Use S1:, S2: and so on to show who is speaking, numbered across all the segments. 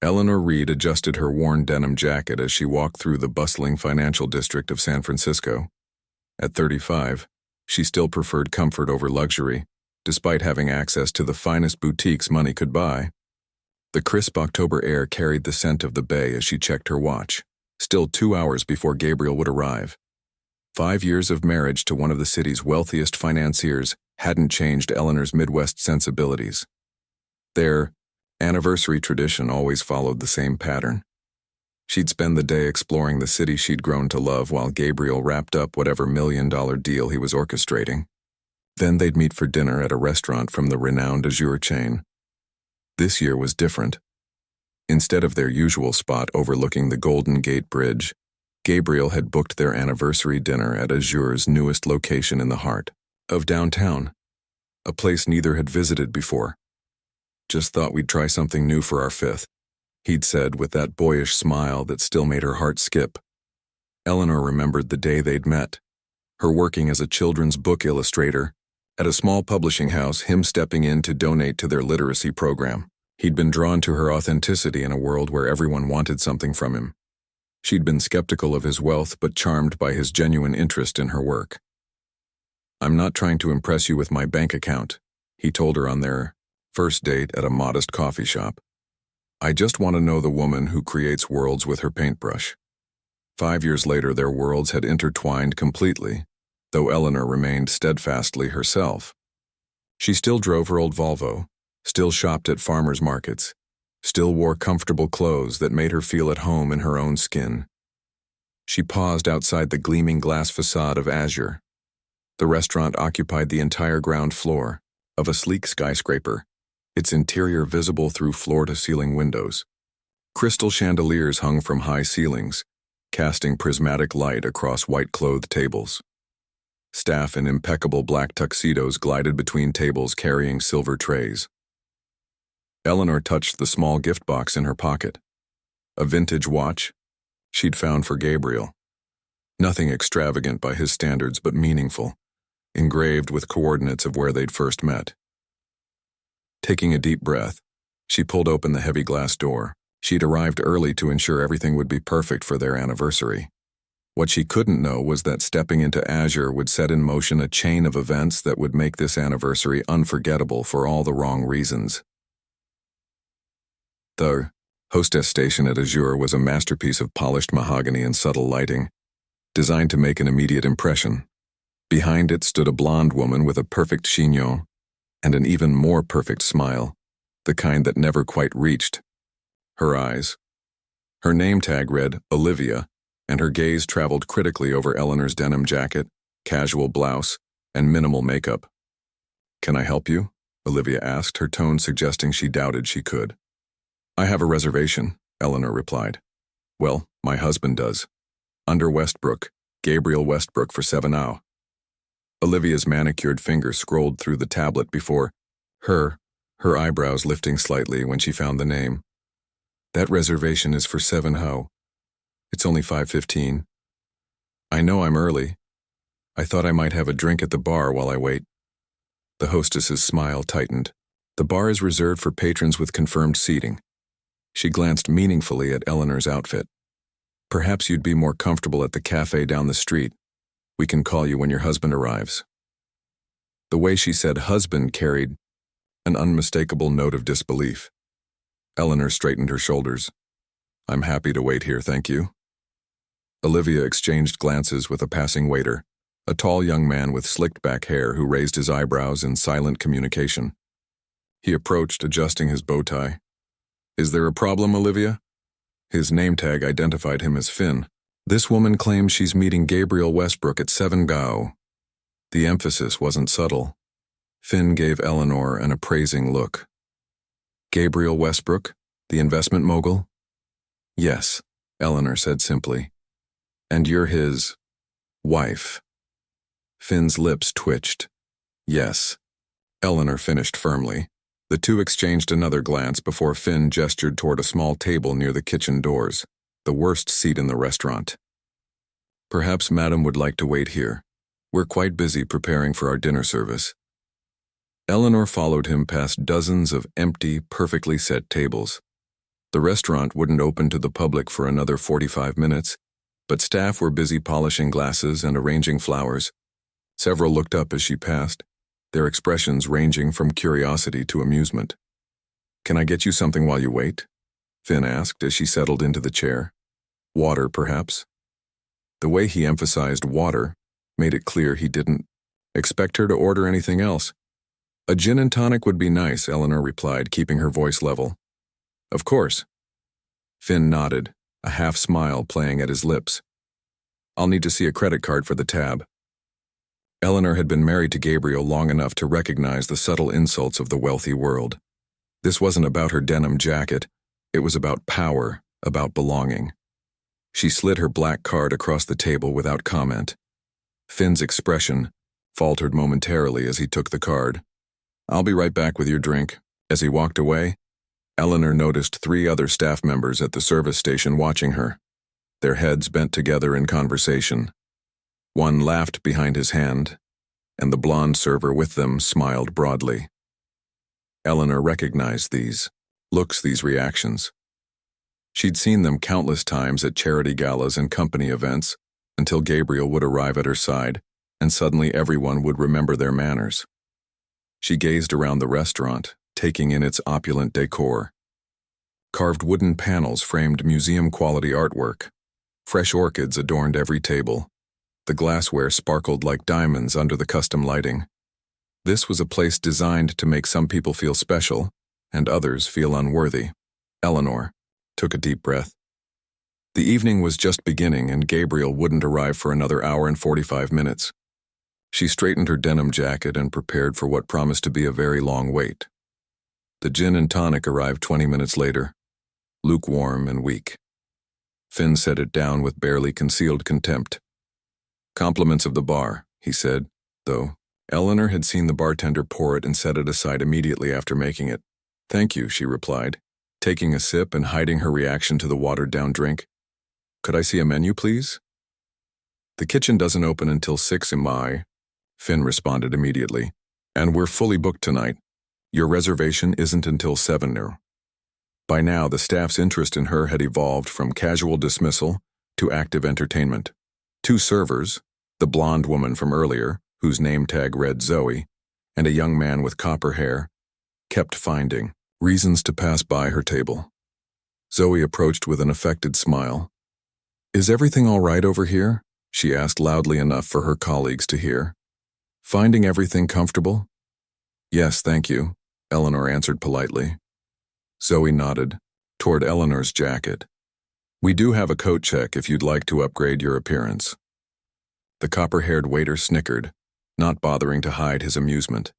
S1: Eleanor Reed adjusted her worn denim jacket as she walked through the bustling financial district of San Francisco. At 35, she still preferred comfort over luxury, despite having access to the finest boutiques money could buy. The crisp October air carried the scent of the bay as she checked her watch, still 2 hours before Gabriel would arrive. 5 years of marriage to one of the city's wealthiest financiers hadn't changed Eleanor's Midwest sensibilities. Their anniversary tradition always followed the same pattern. She'd spend the day exploring the city she'd grown to love while Gabriel wrapped up whatever million-dollar deal he was orchestrating. Then they'd meet for dinner at a restaurant from the renowned Azure chain. This year was different. Instead of their usual spot overlooking the Golden Gate Bridge, Gabriel had booked their anniversary dinner at Azure's newest location in the heart of downtown, a place neither had visited before. "Just thought we'd try something new for our 5th, he'd said with that boyish smile that still made her heart skip. Eleanor remembered the day they'd met, her working as a children's book illustrator at a small publishing house, him stepping in to donate to their literacy program. He'd been drawn to her authenticity in a world where everyone wanted something from him. She'd been skeptical of his wealth but charmed by his genuine interest in her work. "I'm not trying to impress you with my bank account," he told her on their first date at a modest coffee shop. "I just want to know the woman who creates worlds with her paintbrush." 5 years later, their worlds had intertwined completely, though Eleanor remained steadfastly herself. She still drove her old Volvo, still shopped at farmers markets, still wore comfortable clothes that made her feel at home in her own skin. She paused outside the gleaming glass facade of Azure. The restaurant occupied the entire ground floor of a sleek skyscraper, its interior visible through floor-to-ceiling windows. Crystal chandeliers hung from high ceilings, casting prismatic light across white-clothed tables. Staff in impeccable black tuxedos glided between tables carrying silver trays. Eleanor touched the small gift box in her pocket. A vintage watch she'd found for Gabriel. Nothing extravagant by his standards, but meaningful, engraved with coordinates of where they'd first met. Taking a deep breath, she pulled open the heavy glass door. She'd arrived early to ensure everything would be perfect for their anniversary. What she couldn't know was that stepping into Azure would set in motion a chain of events that would make this anniversary unforgettable for all the wrong reasons. The hostess station at Azure was a masterpiece of polished mahogany and subtle lighting, designed to make an immediate impression. Behind it stood a blonde woman with a perfect chignon and an even more perfect smile, the kind that never quite reached her eyes. Her name tag read Olivia, and her gaze traveled critically over Eleanor's denim jacket, casual blouse, and minimal makeup. "Can I help you?" Olivia asked, her tone suggesting she doubted she could. "I have a reservation," Eleanor replied. "Well, my husband does. Under Westbrook, Gabriel Westbrook for 7 hours. Olivia's manicured finger scrolled through the tablet before her eyebrows lifting slightly when she found the name. "That reservation is for 7 ho. It's only 5:15. I know I'm early. I thought I might have a drink at the bar while I wait." The hostess's smile tightened. "The bar is reserved for patrons with confirmed seating." She glanced meaningfully at Eleanor's outfit. "Perhaps you'd be more comfortable at the cafe down the street. We can call you when your husband arrives." The way she said husband carried an unmistakable note of disbelief. Eleanor straightened her shoulders. "I'm happy to wait here, thank you." Olivia exchanged glances with a passing waiter, a tall young man with slicked back hair who raised his eyebrows in silent communication. He approached, adjusting his bow tie. "Is there a problem, Olivia?" His name tag identified him as Finn. "This woman claims she's meeting Gabriel Westbrook at 7 go. The emphasis wasn't subtle. Finn gave Eleanor an appraising look. "Gabriel Westbrook, the investment mogul?" "Yes," Eleanor said simply. "And you're his wife?" Finn's lips twitched. "Yes," Eleanor finished firmly. The two exchanged another glance before Finn gestured toward a small table near the kitchen doors, the worst seat in the restaurant. "Perhaps Madam would like to wait here. We're quite busy preparing for our dinner service." Eleanor followed him past dozens of empty, perfectly set tables. The restaurant wouldn't open to the public for another 45 minutes, but staff were busy polishing glasses and arranging flowers. Several looked up as she passed, their expressions ranging from curiosity to amusement. "Can I get you something while you wait?" Finn asked as she settled into the chair. "Water, perhaps?" The way he emphasized water made it clear he didn't expect her to order anything else. "A gin and tonic would be nice," Eleanor replied, keeping her voice level. "Of course." Finn nodded, a half smile playing at his lips. "I'll need to see a credit card for the tab." Eleanor had been married to Gabriel long enough to recognize the subtle insults of the wealthy world. This wasn't about her denim jacket. It was about power, about belonging. She slid her black card across the table without comment. Finn's expression faltered momentarily as he took the card. "I'll be right back with your drink." As he walked away, Eleanor noticed 3 other staff members at the service station watching her, their heads bent together in conversation. One laughed behind his hand, and the blonde server with them smiled broadly. Eleanor recognized these looks, these reactions. She'd seen them countless times at charity galas and company events, until Gabriel would arrive at her side, and suddenly everyone would remember their manners. She gazed around the restaurant, taking in its opulent decor. Carved wooden panels framed museum-quality artwork. Fresh orchids adorned every table. The glassware sparkled like diamonds under the custom lighting. This was a place designed to make some people feel special, and others feel unworthy. Eleanor took a deep breath. The evening was just beginning, and Gabriel wouldn't arrive for another hour and 45 minutes. She straightened her denim jacket and prepared for what promised to be a very long wait. The gin and tonic arrived 20 minutes later, lukewarm and weak. Finn set it down with barely concealed contempt. "Compliments of the bar," he said, though Eleanor had seen the bartender pour it and set it aside immediately after making it. "Thank you," she replied, taking a sip and hiding her reaction to the watered-down drink. "Could I see a menu, please?" "The kitchen doesn't open until 6 am," Finn responded immediately, "and we're fully booked tonight. Your reservation isn't until 7 now." By now, the staff's interest in her had evolved from casual dismissal to active entertainment. 2 servers, the blonde woman from earlier, whose name tag read Zoe, and a young man with copper hair, kept finding reasons to pass by her table. Zoe approached with an affected smile. "Is everything all right over here?" she asked loudly enough for her colleagues to hear. "Finding everything comfortable?" "Yes, thank you," Eleanor answered politely. Zoe nodded, toward Eleanor's jacket. "We do have a coat check if you'd like to upgrade your appearance." The copper-haired waiter snickered, not bothering to hide his amusement.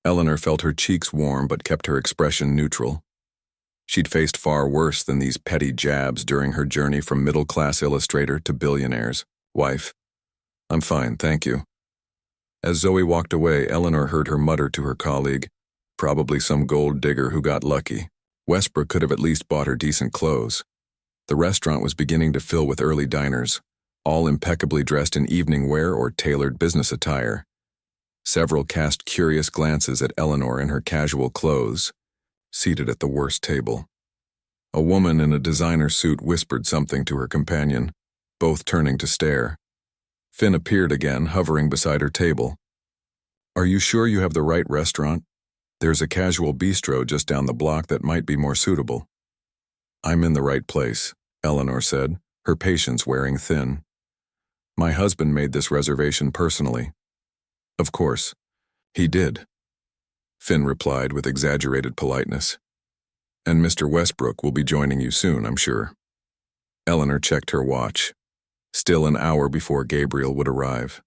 S1: Eleanor felt her cheeks warm but kept her expression neutral. She'd faced far worse than these petty jabs during her journey from middle-class illustrator to billionaire's wife. "I'm fine, thank you." As Zoe walked away, Eleanor heard her mutter to her colleague, "Probably some gold digger who got lucky. Westbrook could have at least bought her decent clothes." The restaurant was beginning to fill with early diners, all impeccably dressed in evening wear or tailored business attire. Several cast curious glances at Eleanor in her casual clothes, seated at the worst table. A woman in a designer suit whispered something to her companion, both turning to stare. Finn appeared again, hovering beside her table. "Are you sure you have the right restaurant? There's a casual bistro just down the block that might be more suitable." "I'm in the right place," Eleanor said, her patience wearing thin. "My husband made this reservation personally." "Of course. He did," Finn replied with exaggerated politeness. "And Mr. Westbrook will be joining you soon, I'm sure." Eleanor checked her watch. Still an hour before Gabriel would arrive.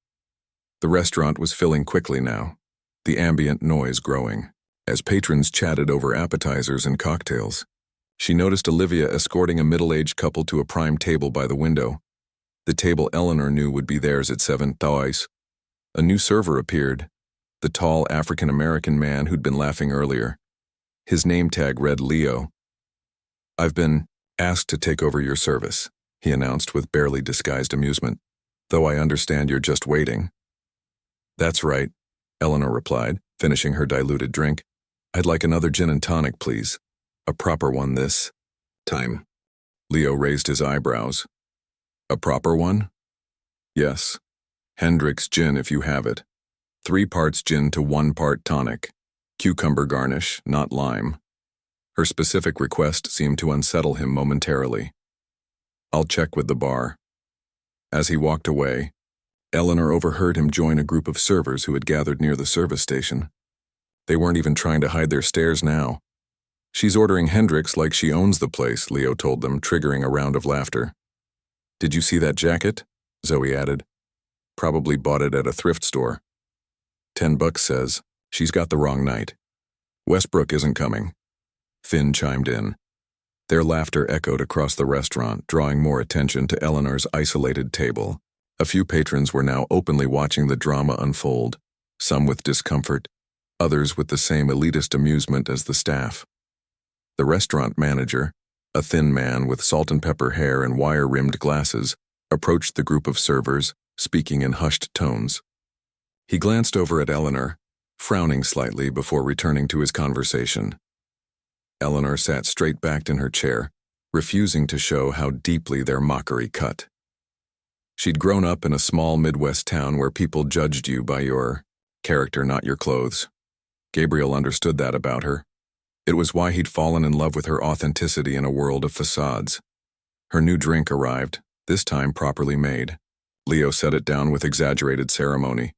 S1: The restaurant was filling quickly now, the ambient noise growing, as patrons chatted over appetizers and cocktails. She noticed Olivia escorting a middle-aged couple to a prime table by the window. The table Eleanor knew would be theirs at 7:00. A new server appeared, the tall African-American man who'd been laughing earlier. His name tag read Leo. "I've been asked to take over your service," he announced with barely disguised amusement, "though I understand you're just waiting." "That's right," Eleanor replied, finishing her diluted drink. "I'd like another gin and tonic, please. A proper one, this." Time. Leo raised his eyebrows. A proper one? Yes. Hendrick's gin if you have it. 3 parts gin to 1 part tonic. Cucumber garnish, not lime. Her specific request seemed to unsettle him momentarily. I'll check with the bar. As he walked away, Eleanor overheard him join a group of servers who had gathered near the service station. They weren't even trying to hide their stares now. She's ordering Hendrick's like she owns the place, Leo told them, triggering a round of laughter. Did you see that jacket? Zoe added. Probably bought it at a thrift store. $10 says, she's got the wrong night. Westbrook isn't coming. Finn chimed in. Their laughter echoed across the restaurant, drawing more attention to Eleanor's isolated table. A few patrons were now openly watching the drama unfold, some with discomfort, others with the same elitist amusement as the staff. The restaurant manager, a thin man with salt and pepper hair and wire-rimmed glasses, approached the group of servers, speaking in hushed tones. He glanced over at Eleanor, frowning slightly before returning to his conversation. Eleanor sat straight-backed in her chair, refusing to show how deeply their mockery cut. She'd grown up in a small Midwest town where people judged you by your character, not your clothes. Gabriel understood that about her. It was why he'd fallen in love with her authenticity in a world of facades. Her new drink arrived, this time properly made. Leo set it down with exaggerated ceremony.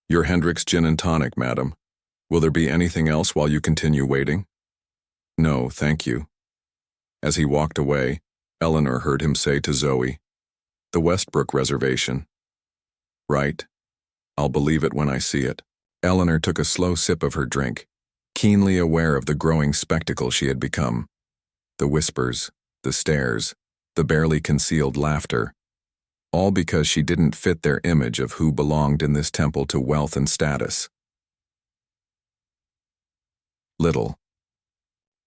S1: Your Hendrick's gin and tonic, madam. Will there be anything else while you continue waiting? No, thank you. As he walked away, Eleanor heard him say to Zoe, the Westbrook reservation. Right. I'll believe it when I see it. Eleanor took a slow sip of her drink, keenly aware of the growing spectacle she had become. The whispers, the stares, the barely concealed laughter, all because she didn't fit their image of who belonged in this temple to wealth and status. Little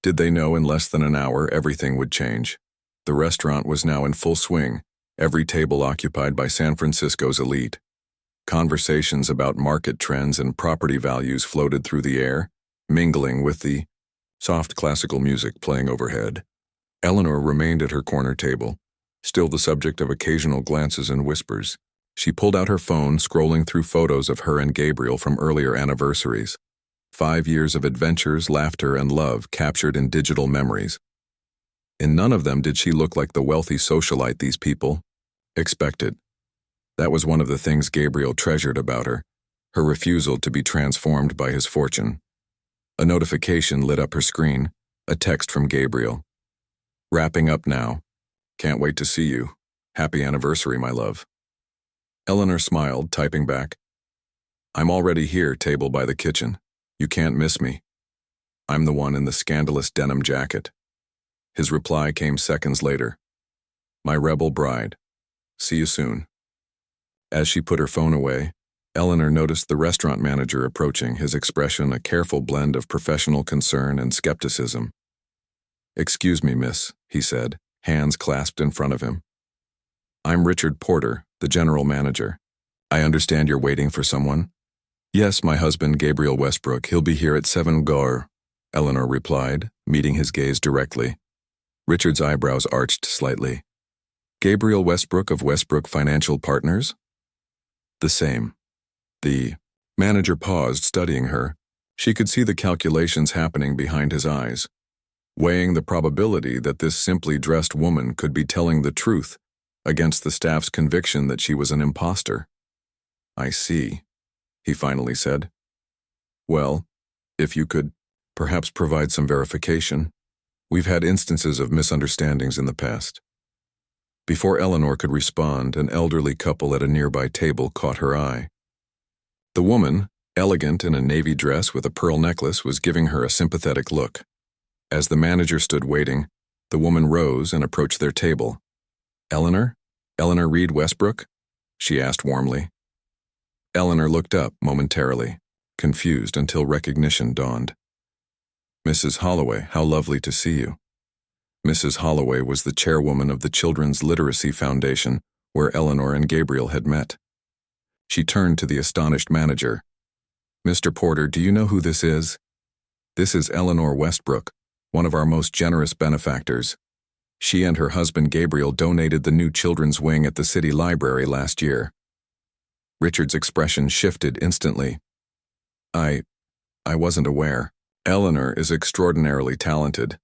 S1: did they know in less than an hour everything would change. The restaurant was now in full swing, every table occupied by San Francisco's elite. Conversations about market trends and property values floated through the air, mingling with the soft classical music playing overhead. Eleanor remained at her corner table, still the subject of occasional glances and whispers. She pulled out her phone, scrolling through photos of her and Gabriel from earlier anniversaries. 5 years of adventures, laughter, and love captured in digital memories. In none of them did she look like the wealthy socialite these people expected. That was one of the things Gabriel treasured about her refusal to be transformed by his fortune. A notification lit up her screen, a text from Gabriel. Wrapping up now. Can't wait to see you. Happy anniversary, my love. Eleanor smiled, typing back. I'm already here, table by the kitchen. You can't miss me. I'm the one in the scandalous denim jacket. His reply came seconds later. My rebel bride. See you soon. As she put her phone away, Eleanor noticed the restaurant manager approaching, his expression a careful blend of professional concern and skepticism. Excuse me, miss, he said, hands clasped in front of him. I'm Richard Porter, the general manager. I understand you're waiting for someone? Yes, my husband, Gabriel Westbrook. He'll be here at 7 Gar, Eleanor replied, meeting his gaze directly. Richard's eyebrows arched slightly. Gabriel Westbrook of Westbrook Financial Partners? The same. The manager paused, studying her. She could see the calculations happening behind his eyes, weighing the probability that this simply dressed woman could be telling the truth against the staff's conviction that she was an imposter. I see, he finally said. Well, if you could perhaps provide some verification. We've had instances of misunderstandings in the past. Before Eleanor could respond, an elderly couple at a nearby table caught her eye. The woman, elegant in a navy dress with a pearl necklace, was giving her a sympathetic look. As the manager stood waiting, the woman rose and approached their table. Eleanor? Eleanor Reed Westbrook? She asked warmly. Eleanor looked up momentarily, confused until recognition dawned. Mrs. Holloway, how lovely to see you. Mrs. Holloway was the chairwoman of the Children's Literacy Foundation, where Eleanor and Gabriel had met. She turned to the astonished manager. Mr. Porter, do you know who this is? This is Eleanor Westbrook, one of our most generous benefactors. She and her husband Gabriel donated the new children's wing at the city library last year. Richard's expression shifted instantly. I wasn't aware. Eleanor is extraordinarily talented,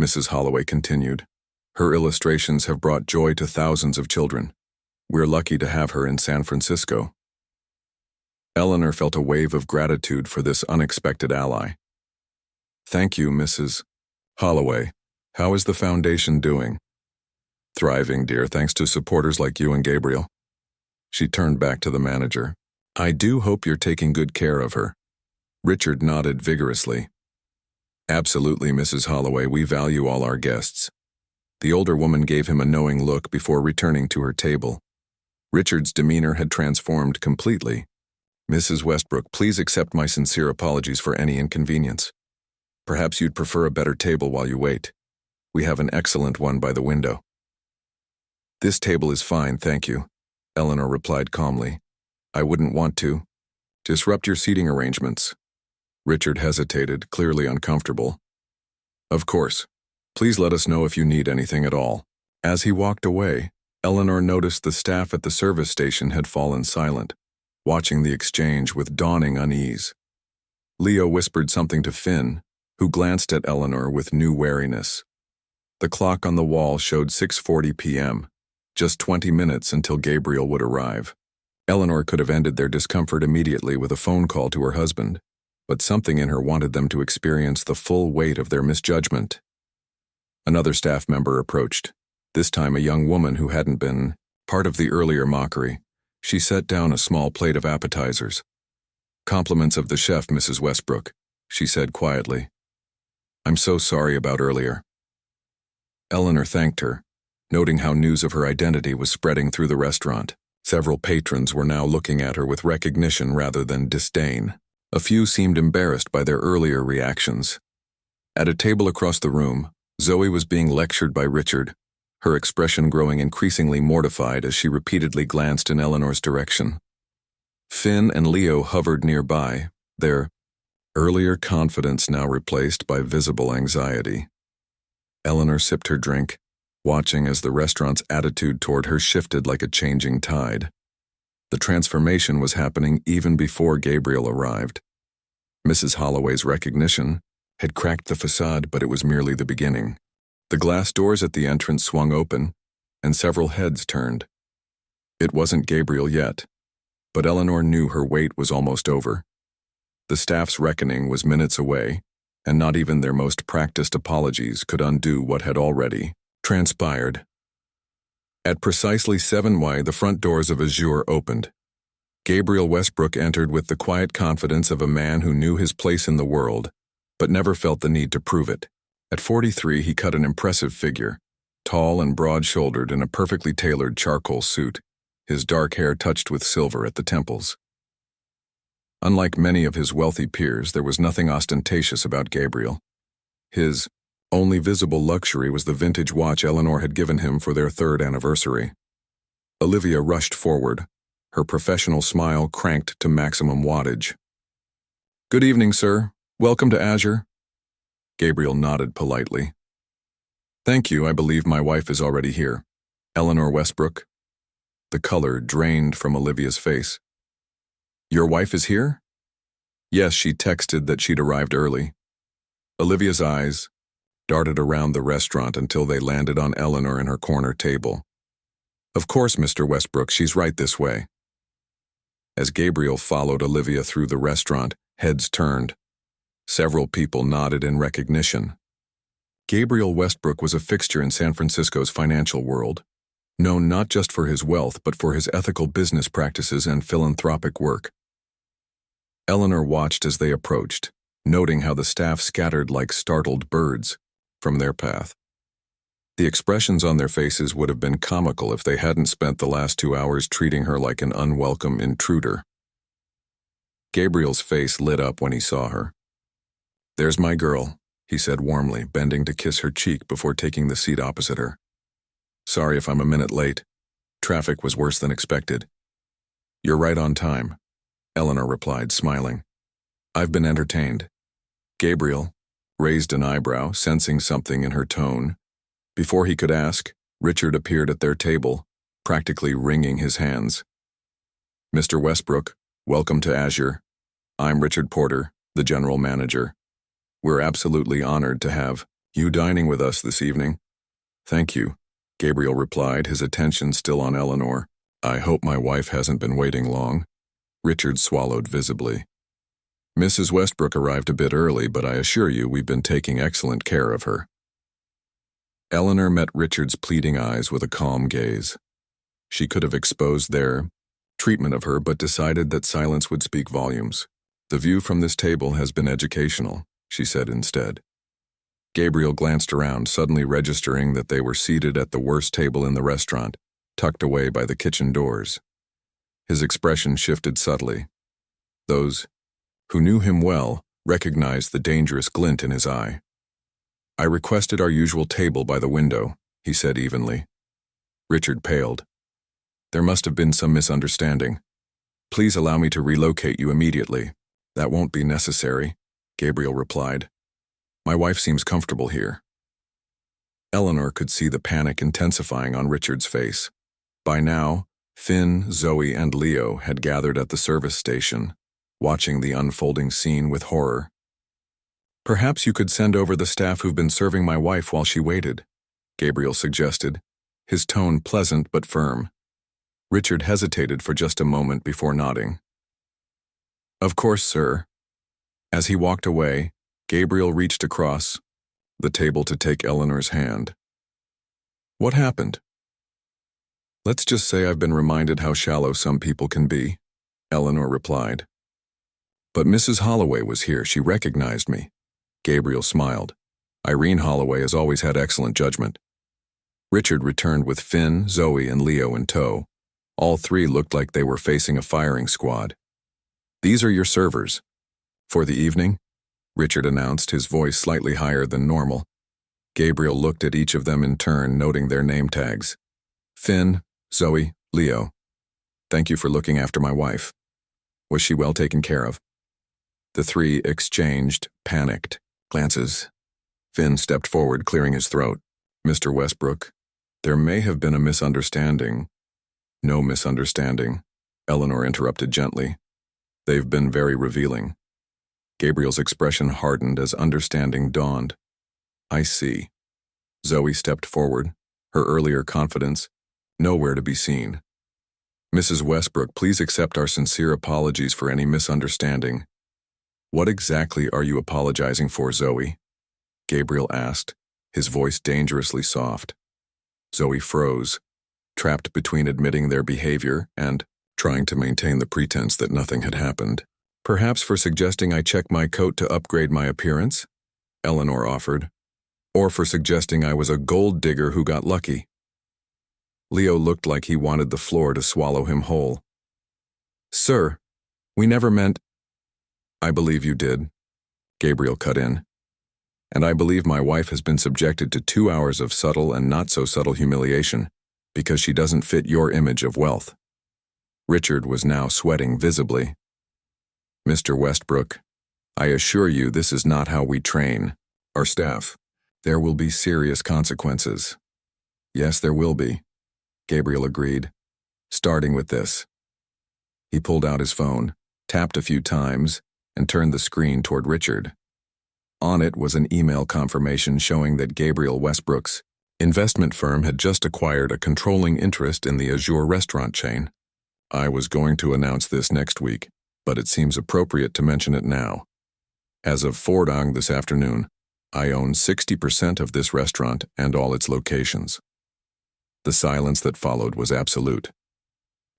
S1: Mrs. Holloway continued. Her illustrations have brought joy to thousands of children. We're lucky to have her in San Francisco. Eleanor felt a wave of gratitude for this unexpected ally. Thank you, Mrs. Holloway. How is the foundation doing? Thriving, dear, thanks to supporters like you and Gabriel. She turned back to the manager. I do hope you're taking good care of her. Richard nodded vigorously. Absolutely, Mrs. Holloway, we value all our guests. The older woman gave him a knowing look before returning to her table. Richard's demeanor had transformed completely. Mrs. Westbrook, please accept my sincere apologies for any inconvenience. Perhaps you'd prefer a better table while you wait. We have an excellent one by the window. This table is fine, thank you, Eleanor replied calmly. I wouldn't want to disrupt your seating arrangements. Richard hesitated, clearly uncomfortable. Of course. Please let us know if you need anything at all. As he walked away, Eleanor noticed the staff at the service station had fallen silent, watching the exchange with dawning unease. Leo whispered something to Finn, who glanced at Eleanor with new wariness. The clock on the wall showed 6:40 p.m., just 20 minutes until Gabriel would arrive. Eleanor could have ended their discomfort immediately with a phone call to her husband, but something in her wanted them to experience the full weight of their misjudgment. Another staff member approached, this time a young woman who hadn't been part of the earlier mockery. She set down a small plate of appetizers. Compliments of the chef, Mrs. Westbrook, she said quietly. I'm so sorry about earlier. Eleanor thanked her, noting how news of her identity was spreading through the restaurant. Several patrons were now looking at her with recognition rather than disdain. A few seemed embarrassed by their earlier reactions. At a table across the room, Zoe was being lectured by Richard, her expression growing increasingly mortified as she repeatedly glanced in Eleanor's direction. Finn and Leo hovered nearby, their earlier confidence now replaced by visible anxiety. Eleanor sipped her drink, watching as the restaurant's attitude toward her shifted like a changing tide. The transformation was happening even before Gabriel arrived. Mrs. Holloway's recognition had cracked the facade, but it was merely the beginning. The glass doors at the entrance swung open, and several heads turned. It wasn't Gabriel yet, but Eleanor knew her wait was almost over. The staff's reckoning was minutes away, and not even their most practiced apologies could undo what had already transpired. At precisely 7:00, the front doors of Azure opened. Gabriel Westbrook entered with the quiet confidence of a man who knew his place in the world, but never felt the need to prove it. At 43, he cut an impressive figure, tall and broad-shouldered in a perfectly tailored charcoal suit, his dark hair touched with silver at the temples. Unlike many of his wealthy peers, there was nothing ostentatious about Gabriel. His only visible luxury was the vintage watch Eleanor had given him for their 3rd anniversary. Olivia rushed forward, her professional smile cranked to maximum wattage. Good evening, sir. Welcome to Azure. Gabriel nodded politely. Thank you, I believe my wife is already here. Eleanor Westbrook. The color drained from Olivia's face. Your wife is here? Yes, she texted that she'd arrived early. Olivia's eyes darted around the restaurant until they landed on Eleanor and her corner table. Of course, Mr. Westbrook, she's right this way. As Gabriel followed Olivia through the restaurant, heads turned. Several people nodded in recognition. Gabriel Westbrook was a fixture in San Francisco's financial world, known not just for his wealth but for his ethical business practices and philanthropic work. Eleanor watched as they approached, noting how the staff scattered like startled birds from their path. The expressions on their faces would have been comical if they hadn't spent the last 2 hours treating her like an unwelcome intruder. Gabriel's face lit up when he saw her. There's my girl, he said warmly, bending to kiss her cheek before taking the seat opposite her. Sorry if I'm a minute late. Traffic was worse than expected. You're right on time, Eleanor replied, smiling. I've been entertained. Gabriel raised an eyebrow, sensing something in her tone, Before he could ask, Richard appeared at their table, practically wringing his hands. "Mr. Westbrook, welcome to Azure. I'm Richard Porter, the general manager. We're absolutely honored to have you dining with us this evening." "Thank you," Gabriel replied, his attention still on Eleanor. "I hope my wife hasn't been waiting long." Richard swallowed visibly. "Mrs. Westbrook arrived a bit early, but I assure you we've been taking excellent care of her." Eleanor met Richard's pleading eyes with a calm gaze. She could have exposed their treatment of her, but decided that silence would speak volumes. "The view from this table has been educational," she said instead. Gabriel glanced around, suddenly registering that they were seated at the worst table in the restaurant, tucked away by the kitchen doors. His expression shifted subtly. Those who knew him well recognized the dangerous glint in his eye. "I requested our usual table by the window," he said evenly. Richard paled. "There must have been some misunderstanding. Please allow me to relocate you immediately." "That won't be necessary," Gabriel replied. "My wife seems comfortable here." Eleanor could see the panic intensifying on Richard's face. By now, Finn, Zoe, and Leo had gathered at the service station, watching the unfolding scene with horror. "Perhaps you could send over the staff who've been serving my wife while she waited," Gabriel suggested, his tone pleasant but firm. Richard hesitated for just a moment before nodding. "Of course, sir." As he walked away, Gabriel reached across the table to take Eleanor's hand. "What happened?" "Let's just say I've been reminded how shallow some people can be," Eleanor replied. "But Mrs. Holloway was here. She recognized me." Gabriel smiled. "Irene Holloway has always had excellent judgment." Richard returned with Finn, Zoe, and Leo in tow. All three looked like they were facing a firing squad. "These are your servers for the evening," Richard announced, his voice slightly higher than normal. Gabriel looked at each of them in turn, noting their name tags. "Finn, Zoe, Leo. Thank you for looking after my wife. Was she well taken care of?" The three exchanged panicked glances. Finn stepped forward, clearing his throat. "Mr. Westbrook, there may have been a misunderstanding." "No misunderstanding," Eleanor interrupted gently. "They've been very revealing." Gabriel's expression hardened as understanding dawned. "I see." Zoe stepped forward, her earlier confidence nowhere to be seen. "Mrs. Westbrook, please accept our sincere apologies for any misunderstanding." "What exactly are you apologizing for, Zoe?" Gabriel asked, his voice dangerously soft. Zoe froze, trapped between admitting their behavior and trying to maintain the pretense that nothing had happened. "Perhaps for suggesting I check my coat to upgrade my appearance?" Eleanor offered. "Or for suggesting I was a gold digger who got lucky?" Leo looked like he wanted the floor to swallow him whole. "Sir, we never meant—" "I believe you did," Gabriel cut in. "And I believe my wife has been subjected to 2 hours of subtle and not-so-subtle humiliation because she doesn't fit your image of wealth." Richard was now sweating visibly. "Mr. Westbrook, I assure you this is not how we train our staff. There will be serious consequences." "Yes, there will be," Gabriel agreed. "Starting with this." He pulled out his phone, tapped a few times, and turned the screen toward Richard. On it was an email confirmation showing that Gabriel Westbrook's investment firm had just acquired a controlling interest in the Azure restaurant chain. "I was going to announce this next week, but it seems appropriate to mention it now. As of 4 this afternoon, I own 60% of this restaurant and all its locations." The silence that followed was absolute.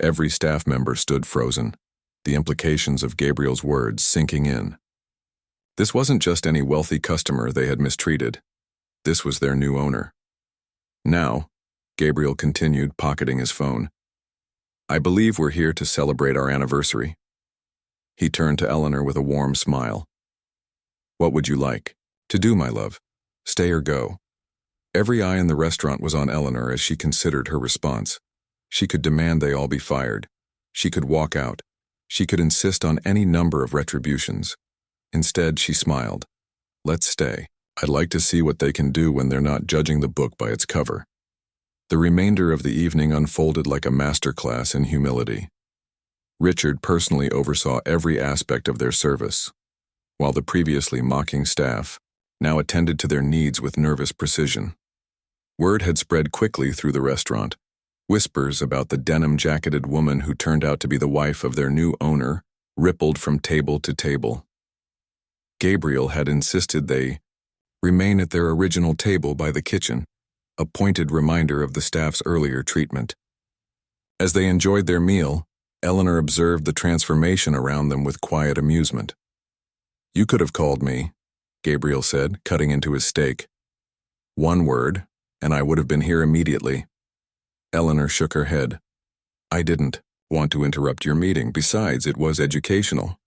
S1: Every staff member stood frozen, the implications of Gabriel's words sinking in. This wasn't just any wealthy customer they had mistreated. This was their new owner. "Now," Gabriel continued, pocketing his phone, "I believe we're here to celebrate our anniversary." He turned to Eleanor with a warm smile. "What would you like to do, my love? Stay or go?" Every eye in the restaurant was on Eleanor as she considered her response. She could demand they all be fired. She could walk out. She could insist on any number of retributions. Instead, she smiled. "Let's stay." I'd like to see what they can do when they're not judging the book by its cover. The remainder of the evening unfolded like a masterclass in humility. Richard personally oversaw every aspect of their service, while the previously mocking staff now attended to their needs with nervous precision. Word had spread quickly through the restaurant. Whispers about the denim-jacketed woman who turned out to be the wife of their new owner rippled from table to table. Gabriel had insisted they remain at their original table by the kitchen, a pointed reminder of the staff's earlier treatment. As they enjoyed their meal, Eleanor observed the transformation around them with quiet amusement. "You could have called me," Gabriel said, cutting into his steak. "One word, and I would have been here immediately." Eleanor shook her head. "I didn't want to interrupt your meeting. Besides, it was educational.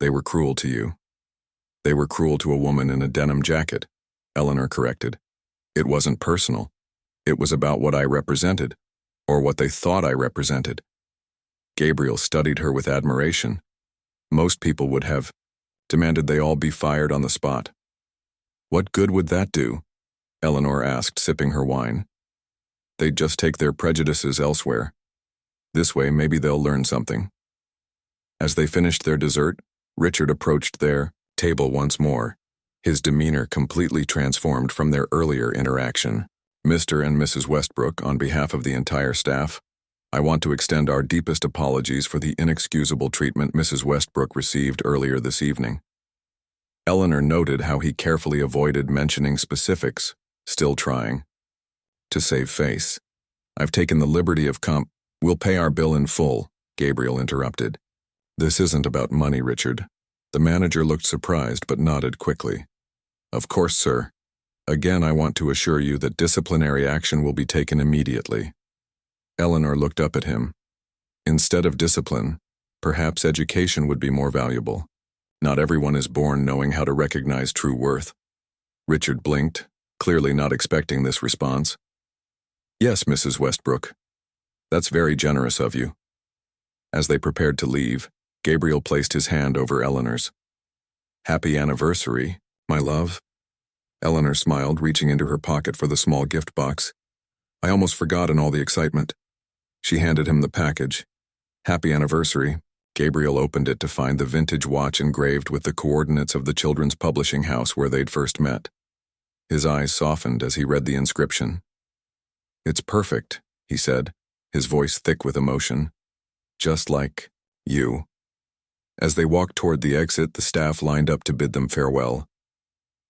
S1: They were cruel to you." "They were cruel to a woman in a denim jacket," Eleanor corrected. "It wasn't personal. It was about what I represented, or what they thought I represented." Gabriel studied her with admiration. Most people would have demanded they all be fired on the spot. "What good would that do?" Eleanor asked, sipping her wine. "They'd just take their prejudices elsewhere. This way, maybe they'll learn something." As they finished their dessert, Richard approached their table once more, his demeanor completely transformed from their earlier interaction. "Mr. and Mrs. Westbrook, on behalf of the entire staff, I want to extend our deepest apologies for the inexcusable treatment Mrs. Westbrook received earlier this evening." Eleanor noted how he carefully avoided mentioning specifics, still trying to save face. "I've taken the liberty of We'll pay our bill in full," Gabriel interrupted. "This isn't about money, Richard." The manager looked surprised but nodded quickly. "Of course, sir. Again, I want to assure you that disciplinary action will be taken immediately." Eleanor looked up at him. Instead of discipline, perhaps education would be more valuable. Not everyone is born knowing how to recognize true worth. Richard blinked, clearly not expecting this response. "Yes, Mrs. Westbrook. That's very generous of you." As they prepared to leave, Gabriel placed his hand over Eleanor's. "Happy anniversary, my love." Eleanor smiled, reaching into her pocket for the small gift box. "I almost forgot in all the excitement." She handed him the package. "Happy anniversary." Gabriel opened it to find the vintage watch engraved with the coordinates of the children's publishing house where they'd first met. His eyes softened as he read the inscription. "It's perfect," he said, his voice thick with emotion. "Just like you." As they walked toward the exit, the staff lined up to bid them farewell.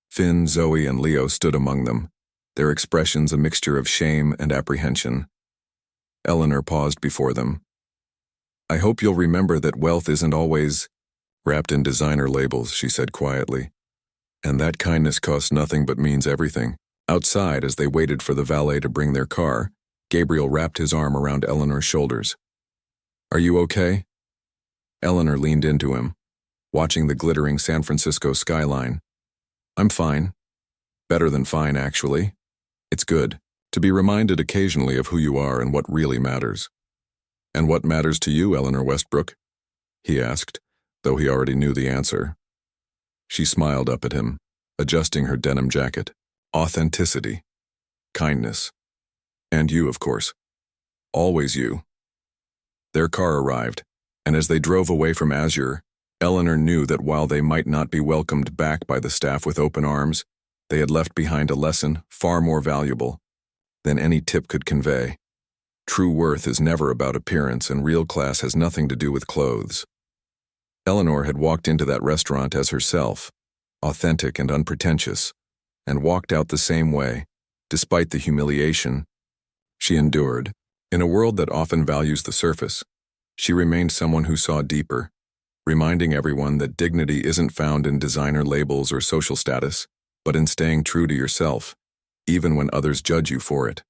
S1: Finn, Zoe, and Leo stood among them, their expressions a mixture of shame and apprehension. Eleanor paused before them. "I hope you'll remember that wealth isn't always wrapped in designer labels," she said quietly. "And that kindness costs nothing but means everything." Outside, as they waited for the valet to bring their car, Gabriel wrapped his arm around Eleanor's shoulders. "Are you okay?" Eleanor leaned into him, watching the glittering San Francisco skyline. "I'm fine. Better than fine, actually. It's good to be reminded occasionally of who you are and what really matters." "And what matters to you, Eleanor Westbrook?" he asked, though he already knew the answer. She smiled up at him, adjusting her denim jacket. "Authenticity. Kindness. And you, of course. Always you." Their car arrived, and as they drove away from Azure, Eleanor knew that while they might not be welcomed back by the staff with open arms, they had left behind a lesson far more valuable than any tip could convey. True worth is never about appearance, and real class has nothing to do with clothes. Eleanor had walked into that restaurant as herself, authentic and unpretentious, and walked out the same way, despite the humiliation she endured. In a world that often values the surface, she remained someone who saw deeper, reminding everyone that dignity isn't found in designer labels or social status, but in staying true to yourself, even when others judge you for it.